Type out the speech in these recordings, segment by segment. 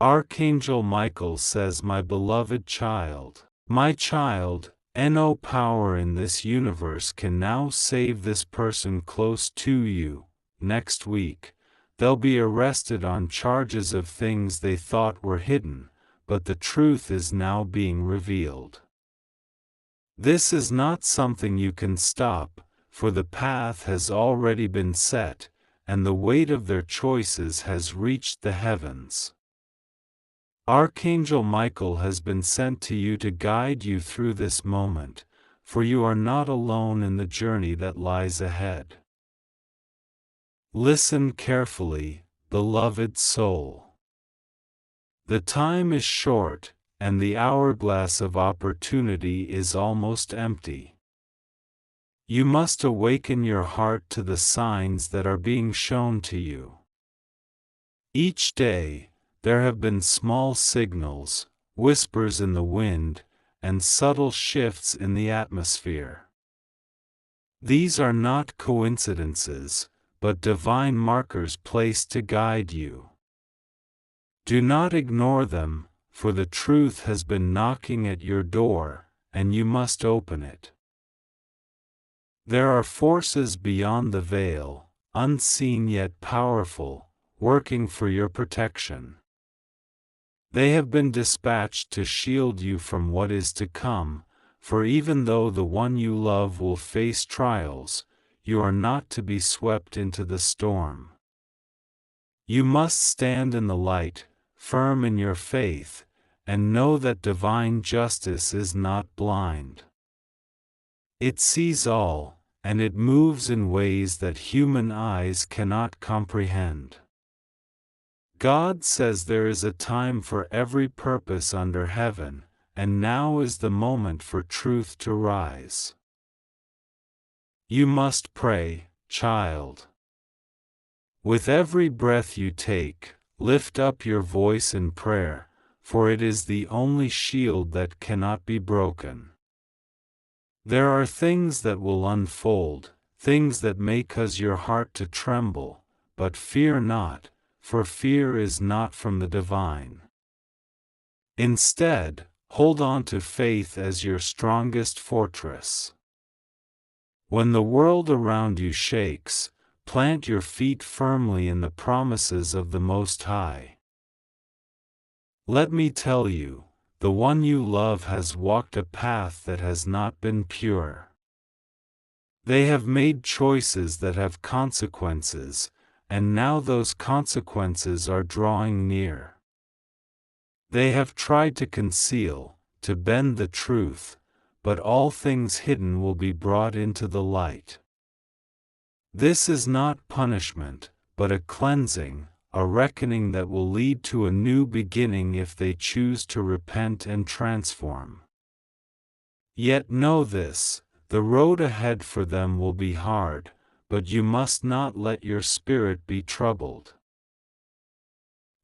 Archangel Michael says, "My beloved child, my child, no power in this universe can now save this person close to you. Next week, they'll be arrested on charges of things they thought were hidden, but the truth is now being revealed. This is not something you can stop, for the path has already been set, and the weight of their choices has reached the heavens. Archangel Michael has been sent to you to guide you through this moment, for you are not alone in the journey that lies ahead. Listen carefully, beloved soul. The time is short, and the hourglass of opportunity is almost empty. You must awaken your heart to the signs that are being shown to you. Each day, there have been small signals, whispers in the wind, and subtle shifts in the atmosphere. These are not coincidences, but divine markers placed to guide you. Do not ignore them, for the truth has been knocking at your door, and you must open it. There are forces beyond the veil, unseen yet powerful, working for your protection. They have been dispatched to shield you from what is to come, for even though the one you love will face trials, you are not to be swept into the storm. You must stand in the light, firm in your faith, and know that divine justice is not blind. It sees all, and it moves in ways that human eyes cannot comprehend. God says there is a time for every purpose under heaven, and now is the moment for truth to rise. You must pray, child. With every breath you take, lift up your voice in prayer, for it is the only shield that cannot be broken. There are things that will unfold, things that may cause your heart to tremble, but fear not, for fear is not from the divine. Instead, hold on to faith as your strongest fortress. When the world around you shakes, plant your feet firmly in the promises of the Most High. Let me tell you, the one you love has walked a path that has not been pure. They have made choices that have consequences, and now those consequences are drawing near. They have tried to conceal, to bend the truth, but all things hidden will be brought into the light. This is not punishment, but a cleansing, a reckoning that will lead to a new beginning if they choose to repent and transform. Yet know this, the road ahead for them will be hard, but you must not let your spirit be troubled.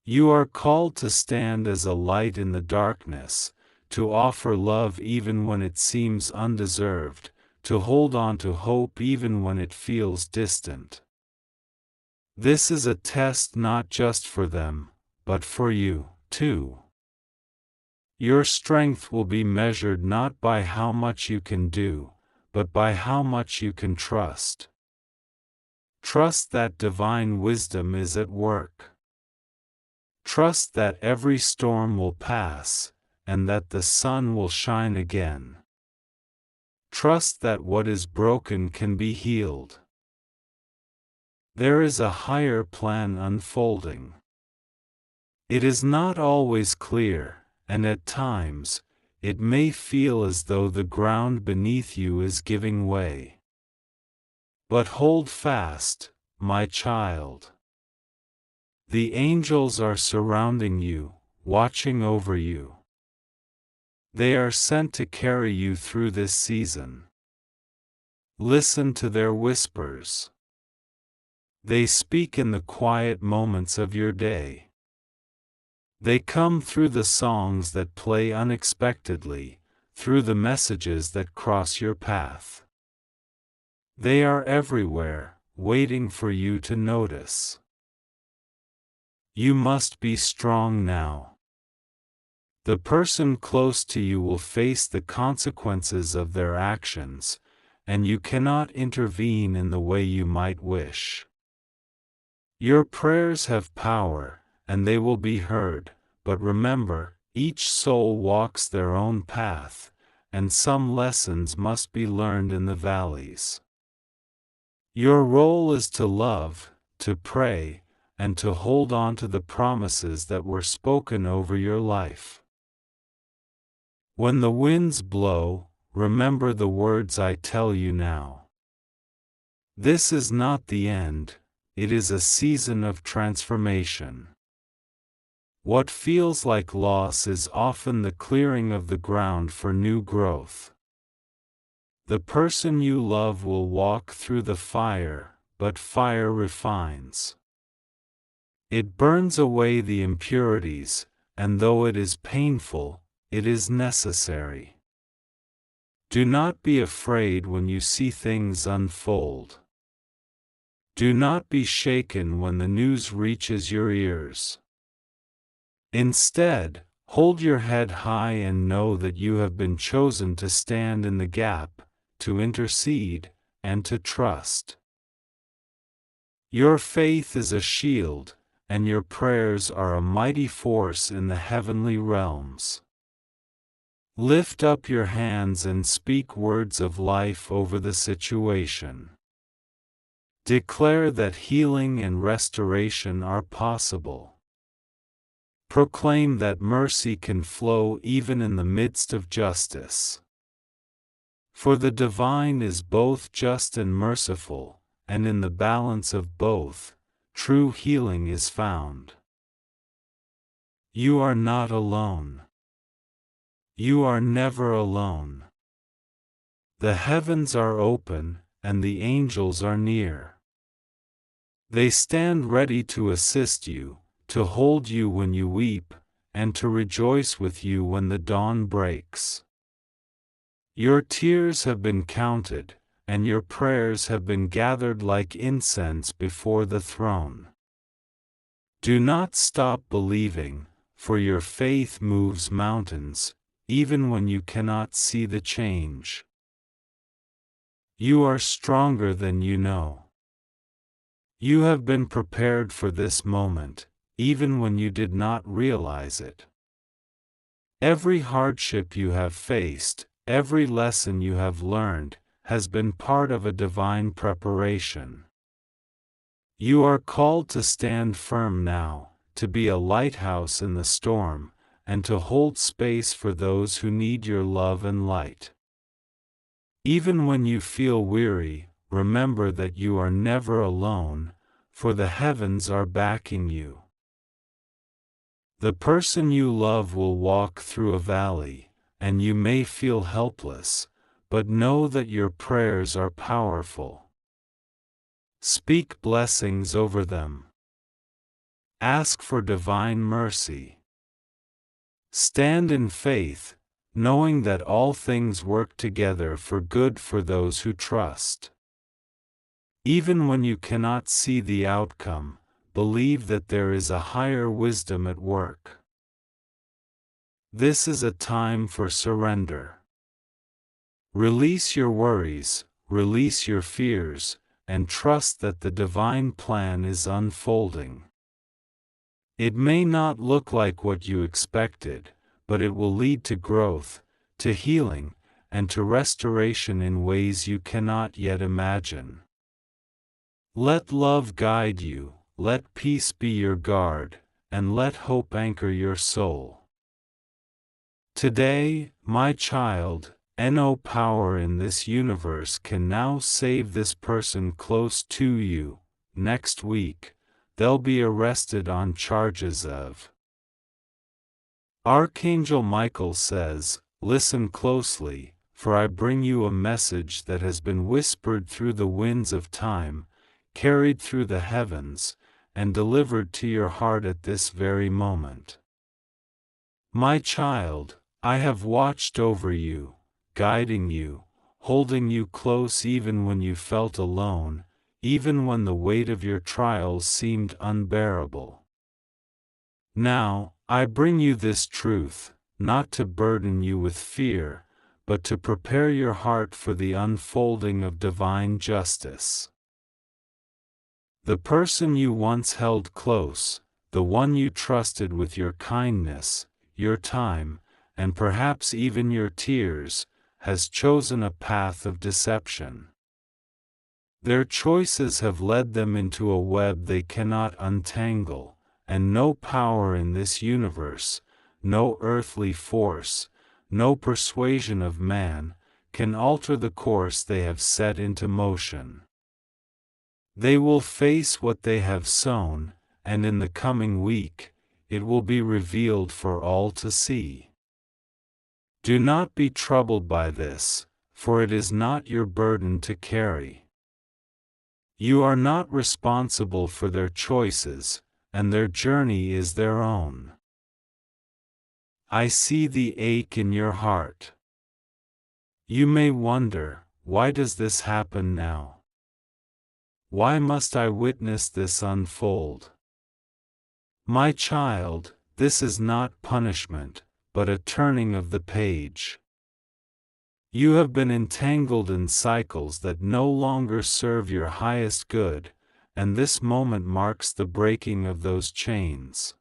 You are called to stand as a light in the darkness, to offer love even when it seems undeserved, to hold on to hope even when it feels distant. This is a test not just for them, but for you, too. Your strength will be measured not by how much you can do, but by how much you can trust. Trust that divine wisdom is at work. Trust that every storm will pass, and that the sun will shine again. Trust that what is broken can be healed. There is a higher plan unfolding. It is not always clear, and at times, it may feel as though the ground beneath you is giving way. But hold fast, my child. The angels are surrounding you, watching over you. They are sent to carry you through this season. Listen to their whispers. They speak in the quiet moments of your day. They come through the songs that play unexpectedly, through the messages that cross your path. They are everywhere, waiting for you to notice. You must be strong now. The person close to you will face the consequences of their actions, and you cannot intervene in the way you might wish. Your prayers have power, and they will be heard, but remember, each soul walks their own path, and some lessons must be learned in the valleys. Your role is to love, to pray, and to hold on to the promises that were spoken over your life. When the winds blow, remember the words I tell you now. This is not the end, it is a season of transformation. What feels like loss is often the clearing of the ground for new growth. The person you love will walk through the fire, but fire refines. It burns away the impurities, and though it is painful, it is necessary. Do not be afraid when you see things unfold. Do not be shaken when the news reaches your ears. Instead, hold your head high and know that you have been chosen to stand in the gap, to intercede, and to trust. Your faith is a shield, and your prayers are a mighty force in the heavenly realms. Lift up your hands and speak words of life over the situation. Declare that healing and restoration are possible. Proclaim that mercy can flow even in the midst of justice. For the divine is both just and merciful, and in the balance of both, true healing is found. You are not alone. You are never alone. The heavens are open, and the angels are near. They stand ready to assist you, to hold you when you weep, and to rejoice with you when the dawn breaks. Your tears have been counted, and your prayers have been gathered like incense before the throne. Do not stop believing, for your faith moves mountains, even when you cannot see the change. You are stronger than you know. You have been prepared for this moment, even when you did not realize it. Every hardship you have faced, every lesson you have learned, has been part of a divine preparation. You are called to stand firm now, to be a lighthouse in the storm, and to hold space for those who need your love and light. Even when you feel weary, remember that you are never alone, for the heavens are backing you. The person you love will walk through a valley, and you may feel helpless, but know that your prayers are powerful. Speak blessings over them. Ask for divine mercy. Stand in faith, knowing that all things work together for good for those who trust. Even when you cannot see the outcome, believe that there is a higher wisdom at work. This is a time for surrender. Release your worries, release your fears, and trust that the divine plan is unfolding. It may not look like what you expected, but it will lead to growth, to healing, and to restoration in ways you cannot yet imagine. Let love guide you, let peace be your guard, and let hope anchor your soul. Today, my child, no power in this universe can now save this person close to you. Next week, they'll be arrested on charges of. Archangel Michael says, "Listen closely, for I bring you a message that has been whispered through the winds of time, carried through the heavens, and delivered to your heart at this very moment. My child, I have watched over you, guiding you, holding you close even when you felt alone, even when the weight of your trials seemed unbearable. Now, I bring you this truth, not to burden you with fear, but to prepare your heart for the unfolding of divine justice. The person you once held close, the one you trusted with your kindness, your time, and perhaps even your tears, has chosen a path of deception. Their choices have led them into a web they cannot untangle, and no power in this universe, no earthly force, no persuasion of man, can alter the course they have set into motion. They will face what they have sown, and in the coming week, it will be revealed for all to see. Do not be troubled by this, for it is not your burden to carry. You are not responsible for their choices, and their journey is their own. I see the ache in your heart. You may wonder, why does this happen now? Why must I witness this unfold? My child, this is not punishment, but a turning of the page. You have been entangled in cycles that no longer serve your highest good, and this moment marks the breaking of those chains.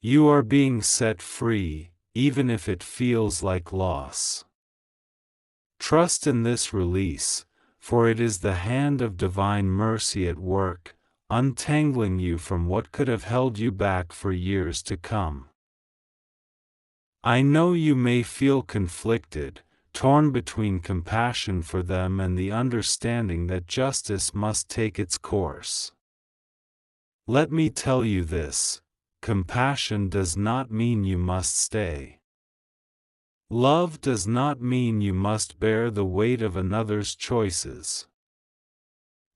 You are being set free, even if it feels like loss. Trust in this release, for it is the hand of divine mercy at work, untangling you from what could have held you back for years to come. I know you may feel conflicted, torn between compassion for them and the understanding that justice must take its course. Let me tell you this: compassion does not mean you must stay. Love does not mean you must bear the weight of another's choices.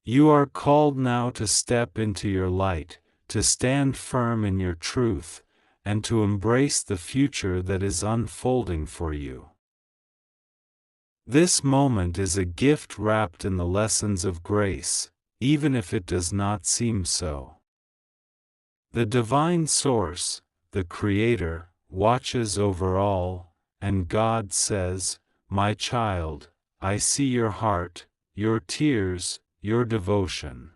You are called now to step into your light, to stand firm in your truth, and to embrace the future that is unfolding for you. This moment is a gift wrapped in the lessons of grace, even if it does not seem so. The divine source, the Creator, watches over all, and God says, "My child, I see your heart, your tears, your devotion.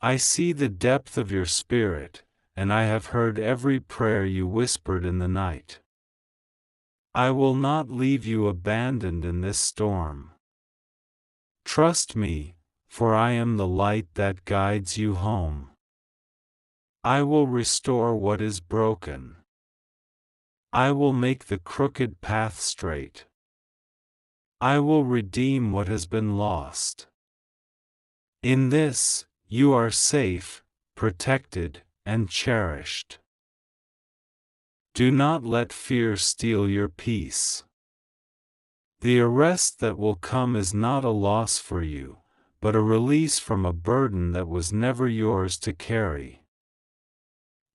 I see the depth of your spirit, and I have heard every prayer you whispered in the night. I will not leave you abandoned in this storm. Trust me, for I am the light that guides you home. I will restore what is broken. I will make the crooked path straight. I will redeem what has been lost. In this, you are safe, protected, and cherished. Do not let fear steal your peace. The arrest that will come is not a loss for you, but a release from a burden that was never yours to carry.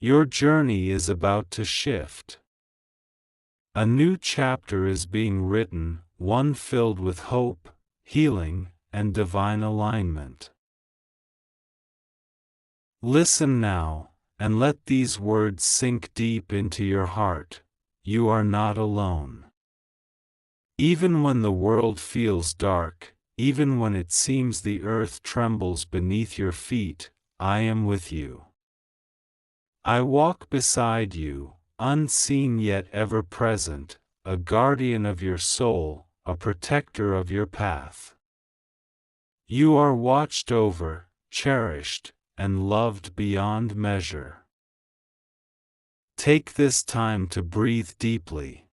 Your journey is about to shift. A new chapter is being written, one filled with hope, healing, and divine alignment. Listen now, and let these words sink deep into your heart: you are not alone. Even when the world feels dark, even when it seems the earth trembles beneath your feet, I am with you. I walk beside you, unseen yet ever present, a guardian of your soul, a protector of your path. You are watched over, cherished, and loved beyond measure. Take this time to breathe deeply.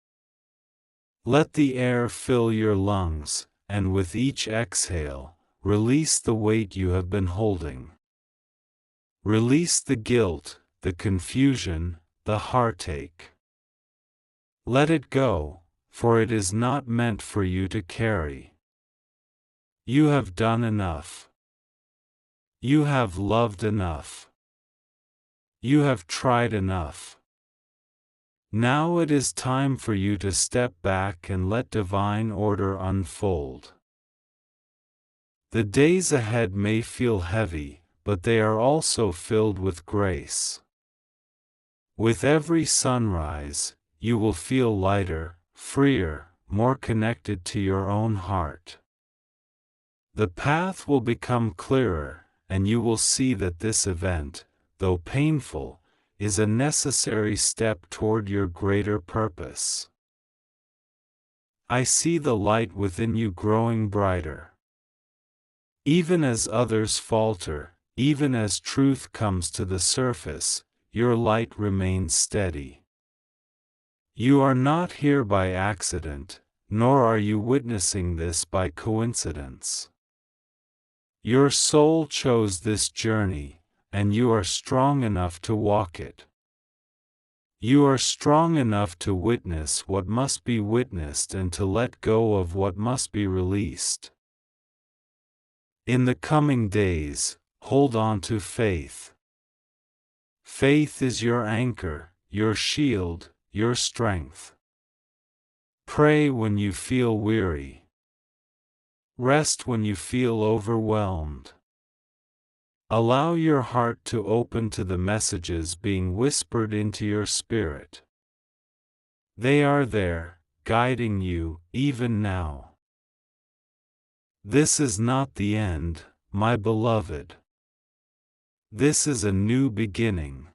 Let the air fill your lungs, and with each exhale, release the weight you have been holding. Release the guilt, the confusion, the heartache. Let it go, for it is not meant for you to carry. You have done enough. You have loved enough. You have tried enough. Now it is time for you to step back and let divine order unfold. The days ahead may feel heavy, but they are also filled with grace. With every sunrise, you will feel lighter, freer, more connected to your own heart. The path will become clearer, and you will see that this event, though painful, is a necessary step toward your greater purpose. I see the light within you growing brighter. Even as others falter, even as truth comes to the surface, your light remains steady. You are not here by accident, nor are you witnessing this by coincidence. Your soul chose this journey, and you are strong enough to walk it. You are strong enough to witness what must be witnessed and to let go of what must be released. In the coming days, hold on to faith. Faith is your anchor, your shield, your strength. Pray when you feel weary. Rest when you feel overwhelmed. Allow your heart to open to the messages being whispered into your spirit. They are there, guiding you, even now. This is not the end, my beloved. This is a new beginning.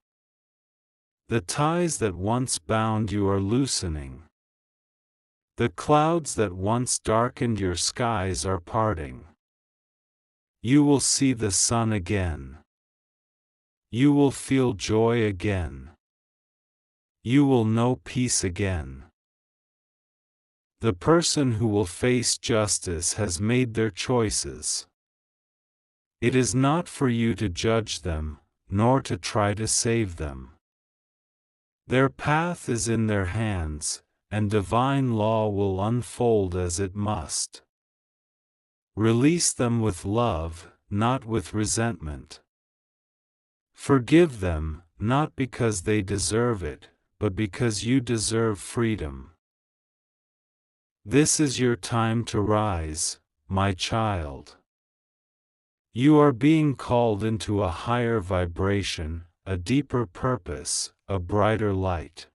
The ties that once bound you are loosening. The clouds that once darkened your skies are parting. You will see the sun again. You will feel joy again. You will know peace again. The person who will face justice has made their choices. It is not for you to judge them, nor to try to save them. Their path is in their hands, and divine law will unfold as it must. Release them with love, not with resentment. Forgive them, not because they deserve it, but because you deserve freedom. This is your time to rise, my child. You are being called into a higher vibration, a deeper purpose, a brighter light.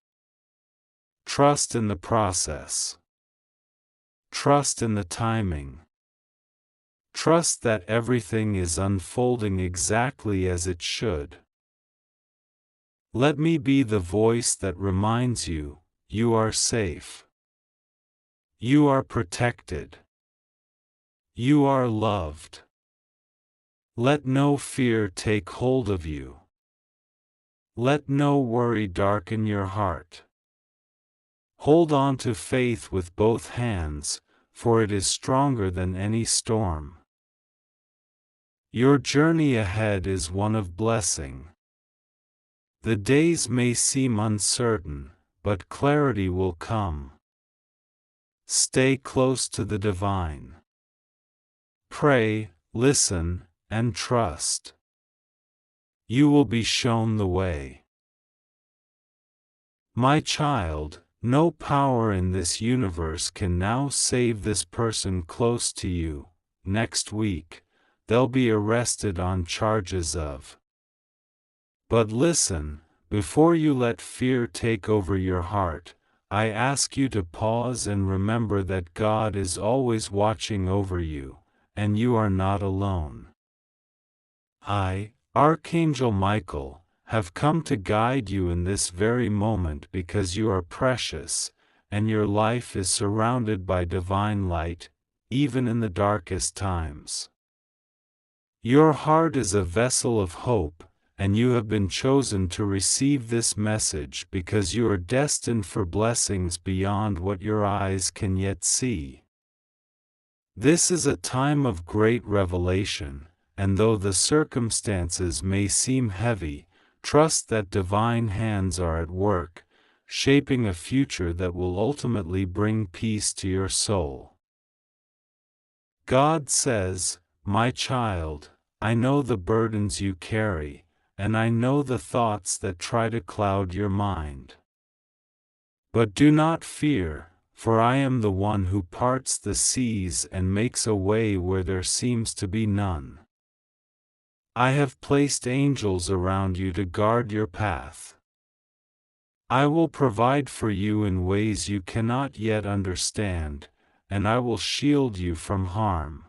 Trust in the process. Trust in the timing. Trust that everything is unfolding exactly as it should. Let me be the voice that reminds you, you are safe. You are protected. You are loved. Let no fear take hold of you. Let no worry darken your heart. Hold on to faith with both hands, for it is stronger than any storm. Your journey ahead is one of blessing. The days may seem uncertain, but clarity will come. Stay close to the divine. Pray, listen, and trust. You will be shown the way. My child, no power in this universe can now save this person close to you. Next week, they'll be arrested on charges of. But listen, before you let fear take over your heart, I ask you to pause and remember that God is always watching over you, and you are not alone. I, Archangel Michael, have come to guide you in this very moment because you are precious, and your life is surrounded by divine light, even in the darkest times. Your heart is a vessel of hope, and you have been chosen to receive this message because you are destined for blessings beyond what your eyes can yet see. This is a time of great revelation, and though the circumstances may seem heavy, trust that divine hands are at work, shaping a future that will ultimately bring peace to your soul. God says, my child, I know the burdens you carry, and I know the thoughts that try to cloud your mind. But do not fear, for I am the one who parts the seas and makes a way where there seems to be none. I have placed angels around you to guard your path. I will provide for you in ways you cannot yet understand, and I will shield you from harm.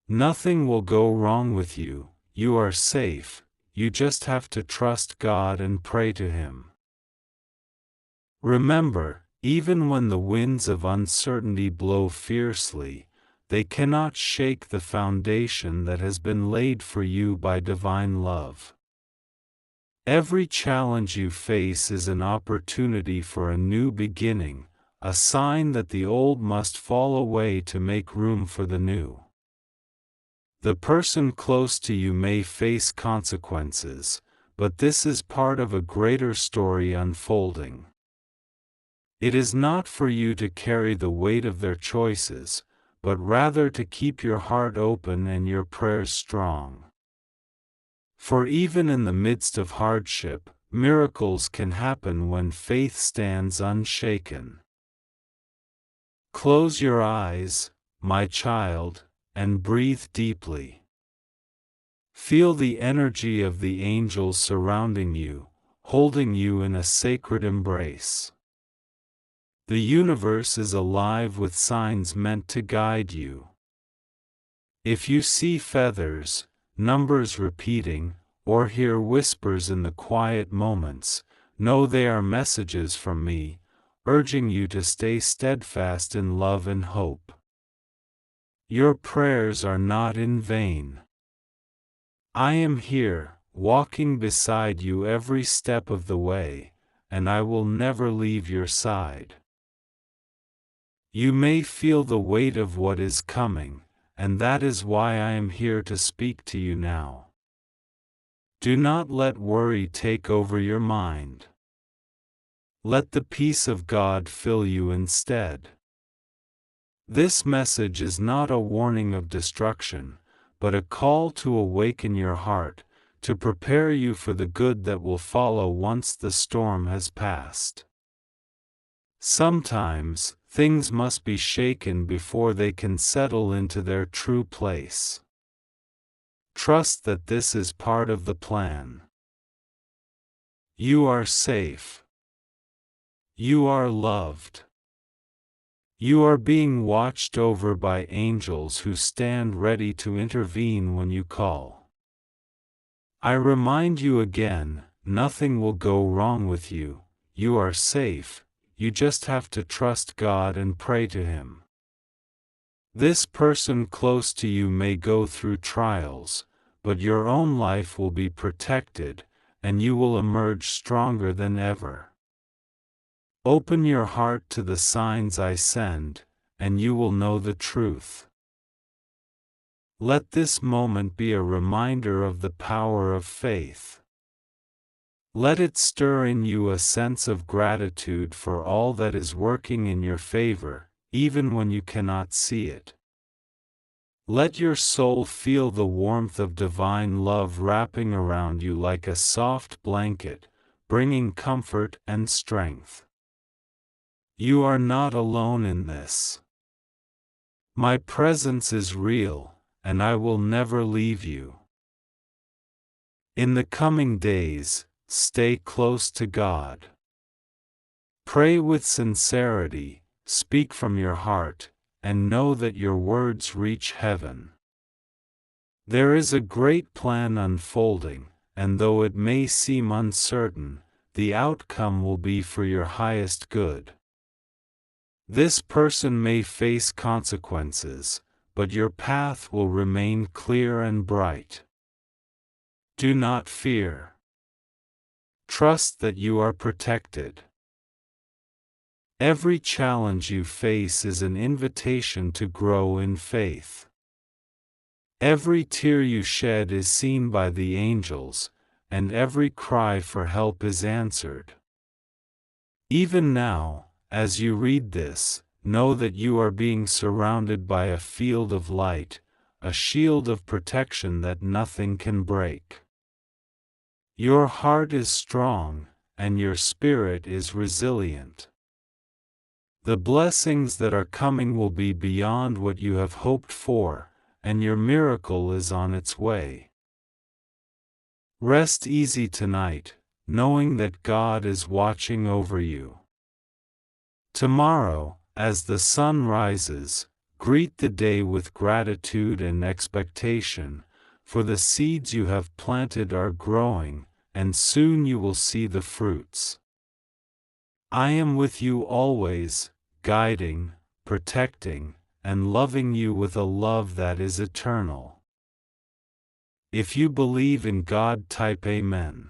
Nothing will go wrong with you, you are safe, you just have to trust God and pray to Him. Remember, even when the winds of uncertainty blow fiercely, they cannot shake the foundation that has been laid for you by divine love. Every challenge you face is an opportunity for a new beginning, a sign that the old must fall away to make room for the new. The person close to you may face consequences, but this is part of a greater story unfolding. It is not for you to carry the weight of their choices, but rather to keep your heart open and your prayers strong. For even in the midst of hardship, miracles can happen when faith stands unshaken. Close your eyes, my child, and breathe deeply. Feel the energy of the angels surrounding you, holding you in a sacred embrace. The universe is alive with signs meant to guide you. If you see feathers, numbers repeating, or hear whispers in the quiet moments, know they are messages from me, urging you to stay steadfast in love and hope. Your prayers are not in vain. I am here, walking beside you every step of the way, and I will never leave your side. You may feel the weight of what is coming, and that is why I am here to speak to you now. Do not let worry take over your mind. Let the peace of God fill you instead. This message is not a warning of destruction, but a call to awaken your heart, to prepare you for the good that will follow once the storm has passed. Sometimes, things must be shaken before they can settle into their true place. Trust that this is part of the plan. You are safe. You are loved. You are being watched over by angels who stand ready to intervene when you call. I remind you again, nothing will go wrong with you, you are safe, you just have to trust God and pray to Him. This person close to you may go through trials, but your own life will be protected, and you will emerge stronger than ever. Open your heart to the signs I send, and you will know the truth. Let this moment be a reminder of the power of faith. Let it stir in you a sense of gratitude for all that is working in your favor, even when you cannot see it. Let your soul feel the warmth of divine love wrapping around you like a soft blanket, bringing comfort and strength. You are not alone in this. My presence is real, and I will never leave you. In the coming days, stay close to God. Pray with sincerity, speak from your heart, and know that your words reach heaven. There is a great plan unfolding, and though it may seem uncertain, the outcome will be for your highest good. This person may face consequences, but your path will remain clear and bright. Do not fear. Trust that you are protected. Every challenge you face is an invitation to grow in faith. Every tear you shed is seen by the angels, and every cry for help is answered. Even now, as you read this, know that you are being surrounded by a field of light, a shield of protection that nothing can break. Your heart is strong, and your spirit is resilient. The blessings that are coming will be beyond what you have hoped for, and your miracle is on its way. Rest easy tonight, knowing that God is watching over you. Tomorrow, as the sun rises, greet the day with gratitude and expectation, for the seeds you have planted are growing, and soon you will see the fruits. I am with you always, guiding, protecting, and loving you with a love that is eternal. If you believe in God, type Amen.